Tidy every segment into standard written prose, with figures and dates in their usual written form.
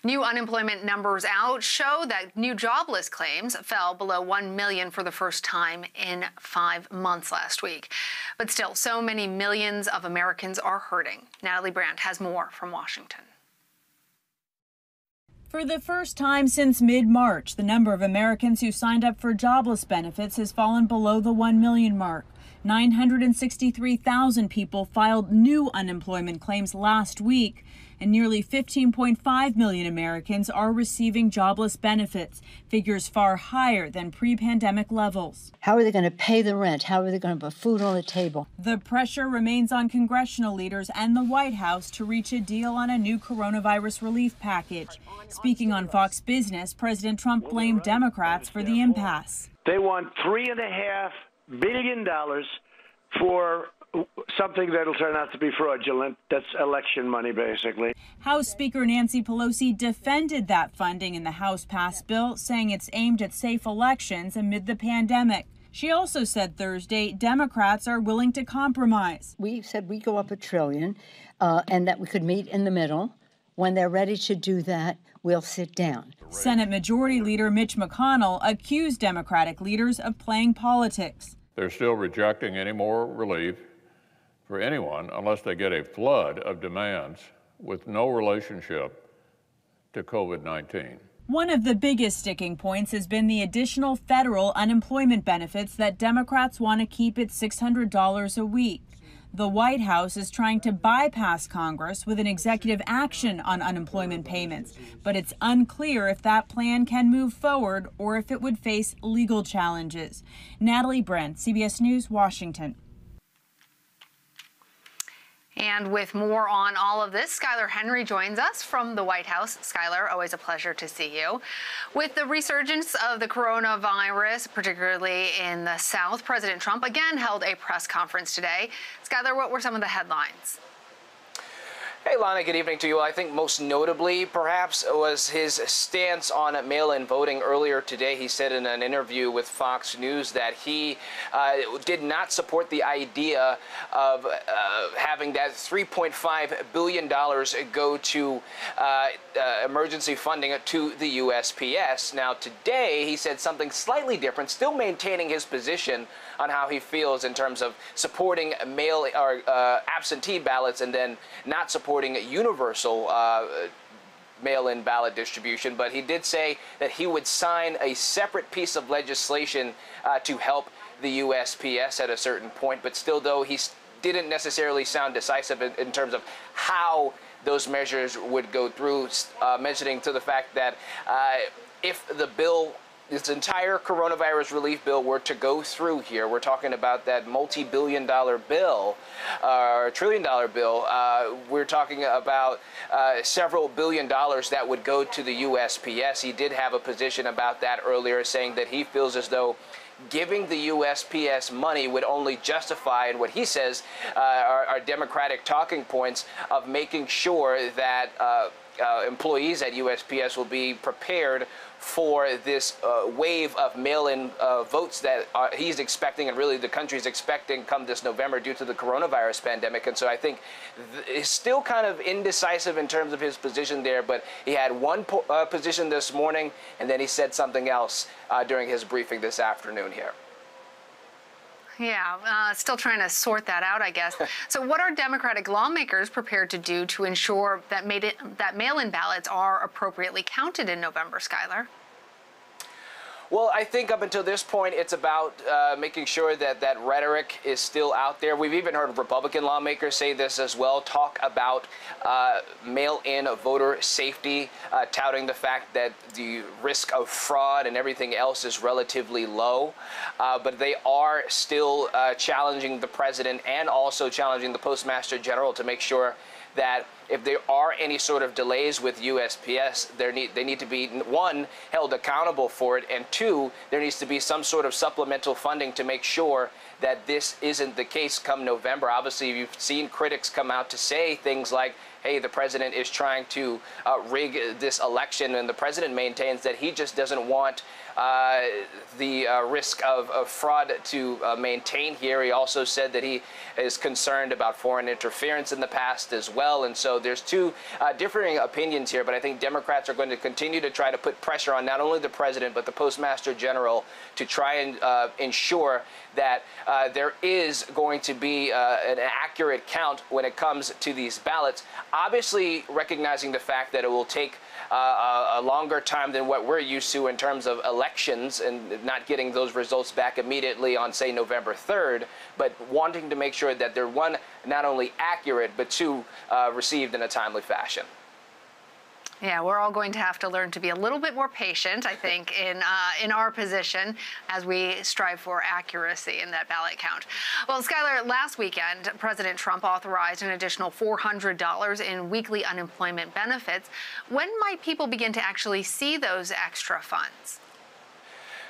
New unemployment numbers out show that new jobless claims fell below 1 million for the first time in 5 months last week. But still, so many millions of Americans are hurting. Natalie Brandt has more from Washington. For the first time since mid-March, the number of Americans who signed up for jobless benefits has fallen below the 1 million mark. 963,000 people filed new unemployment claims last week, and nearly 15.5 million Americans are receiving jobless benefits, figures far higher than pre-pandemic levels. How are they going to pay the rent? How are they going to put food on the table? The pressure remains on congressional leaders and the White House to reach a deal on a new coronavirus relief package. Speaking on Fox Business, President Trump blamed Democrats for the impasse. They want $3.5 billion for something that'll turn out to be fraudulent. That's election money, basically. House Speaker Nancy Pelosi defended that funding in the House-passed bill, saying it's aimed at safe elections amid the pandemic. She also said Thursday Democrats are willing to compromise. We said we go up $1 trillion and that we could meet in the middle. When they're ready to do that, we'll sit down. Senate Majority Leader Mitch McConnell accused Democratic leaders of playing politics. They're still rejecting any more relief for anyone unless they get a flood of demands with no relationship to COVID-19. One of the biggest sticking points has been the additional federal unemployment benefits that Democrats want to keep at $600 a week. The White House is trying to bypass Congress with an executive action on unemployment payments, but it's unclear if that plan can move forward or if it would face legal challenges. Natalie Brandt, CBS News, Washington. And with more on all of this, Skyler Henry joins us from the White House. Skyler, always a pleasure to see you. With the resurgence of the coronavirus, particularly in the South, President Trump again held a press conference today. Skyler, what were some of the headlines? Hey, Lana, good evening to you. I think most notably, perhaps, was his stance on mail-in voting earlier today. He said in an interview with Fox News that he did not support the idea of having that $3.5 billion go to emergency funding to the USPS. Now, today, he said something slightly different, still maintaining his position on how he feels in terms of supporting mail or absentee ballots and then not supporting universal mail-in ballot distribution. But he did say that he would sign a separate piece of legislation to help the USPS at a certain point. But still, though, he didn't necessarily sound decisive in terms of how those measures would go through, mentioning to the fact that if the bill, this entire coronavirus relief bill, were to go through here, we're talking about that multi-billion-dollar bill, or trillion-dollar bill. We're talking about several $billion that would go to the USPS. He did have a position about that earlier, saying that he feels as though giving the USPS money would only justify, and what he says are Democratic talking points of making sure that employees at USPS will be prepared for this wave of mail-in votes that he's expecting, and really the country's expecting, come this November due to the coronavirus pandemic. And so I think he's still kind of indecisive in terms of his position there, but he had one position this morning, and then he said something else during his briefing this afternoon here. Yeah, still trying to sort that out, I guess. So what are Democratic lawmakers prepared to do to ensure that mail-in ballots are appropriately counted in November, Skyler? Well, I think up until this point, it's about making sure that that rhetoric is still out there. We've even heard Republican lawmakers say this as well, talk about mail-in voter safety, touting the fact that the risk of fraud and everything else is relatively low. But they are still challenging the president and also challenging the Postmaster General to make sure that if there are any sort of delays with USPS, they need to be, one, held accountable for it, and two, there needs to be some sort of supplemental funding to make sure that this isn't the case come November. Obviously, you've seen critics come out to say things like, hey, the president is trying to rig this election, and the president maintains that he just doesn't want the risk of fraud to maintain here. He also said that he is concerned about foreign interference in the past as well, and so So there's two differing opinions here, but I think Democrats are going to continue to try to put pressure on not only the president, but the Postmaster General to try and ensure that there is going to be an accurate count when it comes to these ballots, obviously recognizing the fact that it will take a longer time than what we're used to in terms of elections and not getting those results back immediately on, say, November 3rd, but wanting to make sure that they're, one, not only accurate, but two, received in a timely fashion. Yeah, we're all going to have to learn to be a little bit more patient, I think, in our position as we strive for accuracy in that ballot count. Well, Skylar, last weekend, President Trump authorized an additional $400 in weekly unemployment benefits. When might people begin to actually see those extra funds?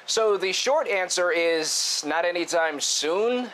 So the short answer is not anytime soon.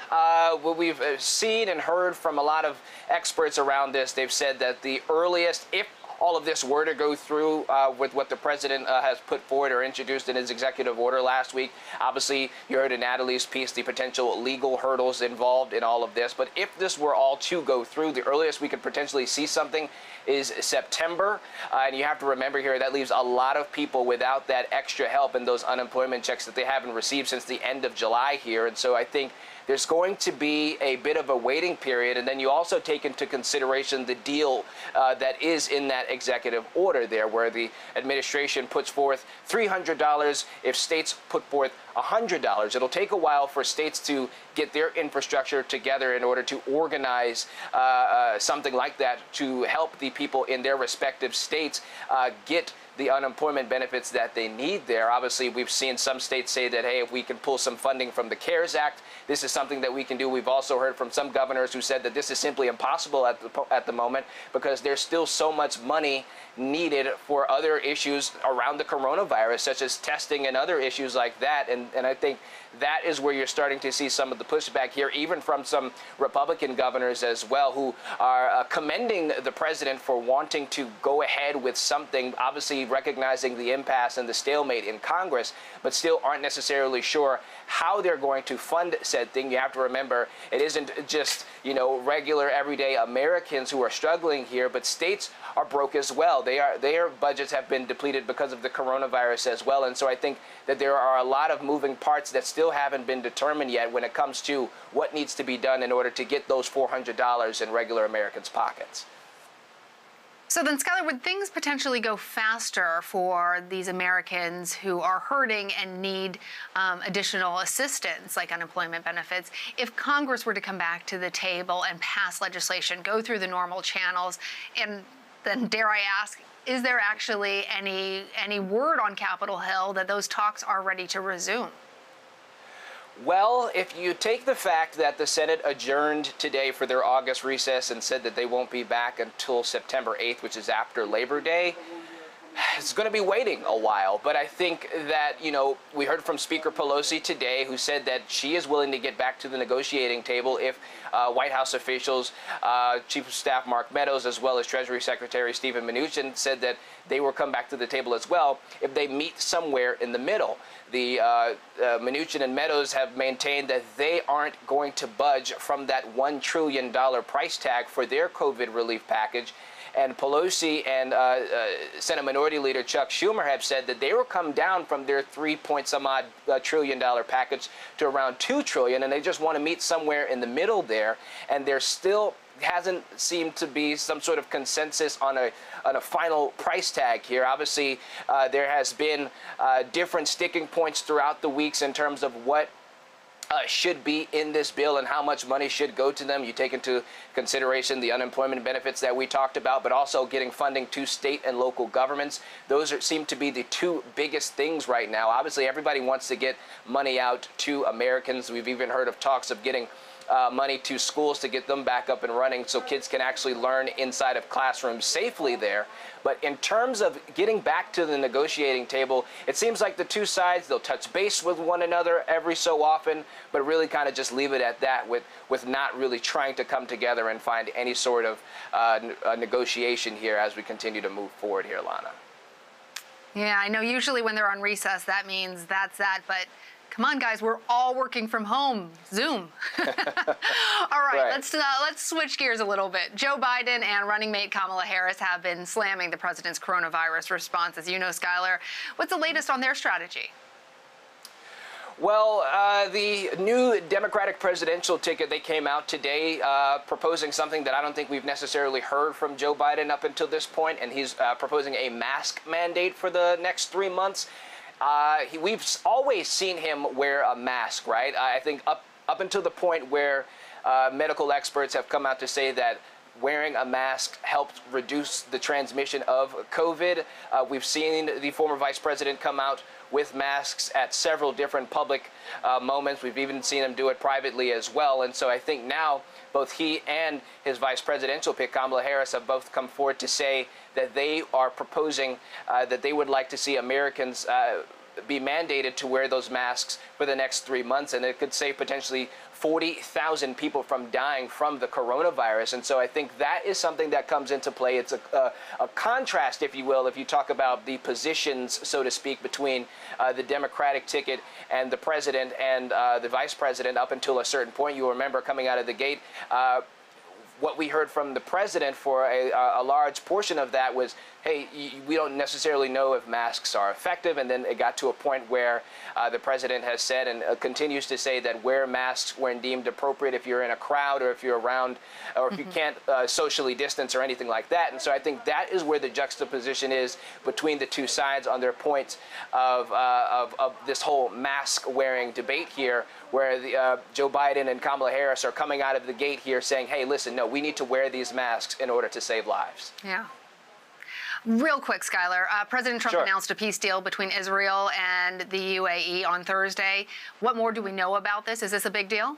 What we've seen and heard from a lot of experts around this, they've said that the earliest, if all of this were to go through with what the president has put forward or introduced in his executive order last week. Obviously, you heard in Natalie's piece the potential legal hurdles involved in all of this. But if this were all to go through, the earliest we could potentially see something is September. And you have to remember here that leaves a lot of people without that extra help and those unemployment checks that they haven't received since the end of July here. And so I think there's going to be a bit of a waiting period, and then you also take into consideration the deal that is in that executive order there, where the administration puts forth $300 if states put forth $100. It'll take a while for states to get their infrastructure together in order to organize something like that to help the people in their respective states get the unemployment benefits that they need there. Obviously, we've seen some states say that, hey, if we can pull some funding from the CARES Act, this is something that we can do. We've also heard from some governors who said that this is simply impossible at the moment because there's still so much money needed for other issues around the coronavirus, such as testing and other issues like that. And I think that is where you're starting to see some of the pushback here, even from some Republican governors as well, who are commending the president for wanting to go ahead with something, obviously recognizing the impasse and the stalemate in Congress, but still aren't necessarily sure how they're going to fund said thing. You have to remember, it isn't just, regular everyday Americans who are struggling here, but states are broke as well. Their budgets have been depleted because of the coronavirus as well. And so I think that there are a lot of moving parts that still haven't been determined yet when it comes to what needs to be done in order to get those $400 in regular Americans' pockets. So then, Skylar, would things potentially go faster for these Americans who are hurting and need additional assistance, like unemployment benefits, if Congress were to come back to the table and pass legislation, go through the normal channels, and then, dare I ask, is there actually any word on Capitol Hill that those talks are ready to resume? Well, if you take the fact that the Senate adjourned today for their August recess and said that they won't be back until September 8th, which is after Labor Day, it's going to be waiting a while. But I think that, we heard from Speaker Pelosi today, who said that she is willing to get back to the negotiating table if White House officials, Chief of Staff Mark Meadows, as well as Treasury Secretary Steven Mnuchin, said that they will come back to the table as well if they meet somewhere in the middle. The Mnuchin and Meadows have maintained that they aren't going to budge from that $1 trillion price tag for their COVID relief package. And Pelosi and Senate Minority Leader Chuck Schumer have said that they will come down from their $3-point-some-odd trillion package to around $2 trillion, and they just want to meet somewhere in the middle there. And there still hasn't seemed to be some sort of consensus on a final price tag here. Obviously, there has been different sticking points throughout the weeks in terms of what should be in this bill and how much money should go to them. You take into consideration the unemployment benefits that we talked about, but also getting funding to state and local governments. Those seem to be the two biggest things right now. Obviously, everybody wants to get money out to Americans. We've even heard of talks of getting money to schools to get them back up and running so kids can actually learn inside of classrooms safely there. But in terms of getting back to the negotiating table, it seems like the two sides, they'll touch base with one another every so often, but really kind of just leave it at that with not really trying to come together and find any sort of negotiation here as we continue to move forward here, Lana. Yeah, I know usually when they're on recess, that means that's that, but Come on, guys, we're all working from home. Zoom. All right, let's switch gears a little bit. Joe Biden and running mate Kamala Harris have been slamming the president's coronavirus response, as you know, Skylar. What's the latest on their strategy? Well, the new Democratic presidential ticket, they came out today proposing something that I don't think we've necessarily heard from Joe Biden up until this point, and he's proposing a mask mandate for the next 3 months. We've always seen him wear a mask, right? I think up until the point where medical experts have come out to say that wearing a mask helped reduce the transmission of COVID. We've seen the former vice president come out with masks at several different public moments. We've even seen him do it privately as well. And so I think now both he and his vice presidential pick, Kamala Harris, have both come forward to say that they are proposing that they would like to see Americans be mandated to wear those masks for the next 3 months, and it could save potentially 40,000 people from dying from the coronavirus. And so I think that is something that comes into play. It's a contrast, if you will, if you talk about the positions, so to speak, between the Democratic ticket and the president and the vice president up until a certain point. You remember coming out of the gate, what we heard from the president for a large portion of that was, hey, we don't necessarily know if masks are effective. And then it got to a point where the president has said and continues to say that wear masks when deemed appropriate if you're in a crowd or if you're around or if you can't socially distance or anything like that. And so I think that is where the juxtaposition is between the two sides on their points of this whole mask wearing debate here, where Joe Biden and Kamala Harris are coming out of the gate here saying, hey, listen, no, we need to wear these masks in order to save lives. Yeah. Real quick, Skylar, President Trump announced a peace deal between Israel and the UAE on Thursday. What more do we know about this? Is this a big deal?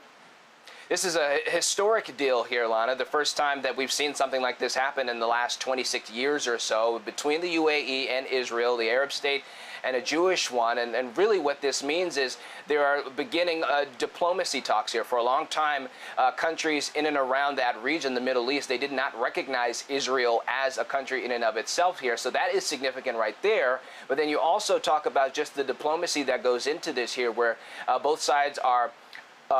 This is a historic deal here, Lana. The first time that we've seen something like this happen in the last 26 years or so between the UAE and Israel, the Arab state, and a Jewish one. And really what this means is there are beginning diplomacy talks here. For a long time, countries in and around that region, the Middle East, they did not recognize Israel as a country in and of itself here. So that is significant right there. But then you also talk about just the diplomacy that goes into this here, where both sides are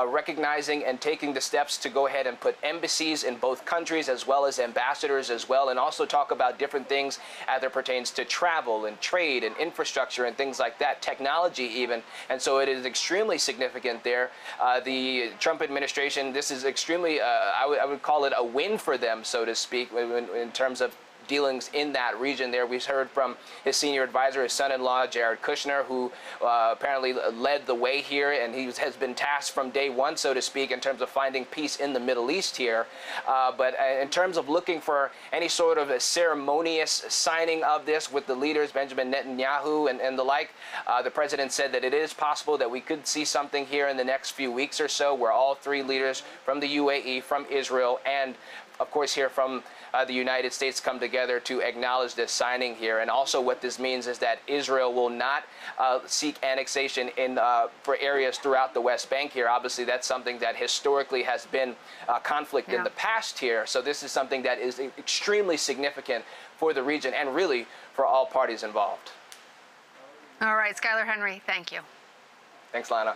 recognizing and taking the steps to go ahead and put embassies in both countries as well as ambassadors as well, and also talk about different things as it pertains to travel and trade and infrastructure and things like that, technology even. And so it is extremely significant there. The Trump administration, this is extremely, I would call it a win for them, so to speak, in terms of dealings in that region there. We've heard from his senior advisor, his son-in-law, Jared Kushner, who apparently led the way here, and he has been tasked from day one, so to speak, in terms of finding peace in the Middle East here. But in terms of looking for any sort of a ceremonious signing of this with the leaders, Benjamin Netanyahu and the like, the president said that it is possible that we could see something here in the next few weeks or so, where all three leaders from the UAE, from Israel, and of course here from the United States come together to acknowledge this signing here. And also what this means is that Israel will not seek annexation for areas throughout the West Bank here. Obviously, that's something that historically has been conflict in the past here. So this is something that is extremely significant for the region and really for all parties involved. All right, Skylar Henry, thank you. Thanks, Lana.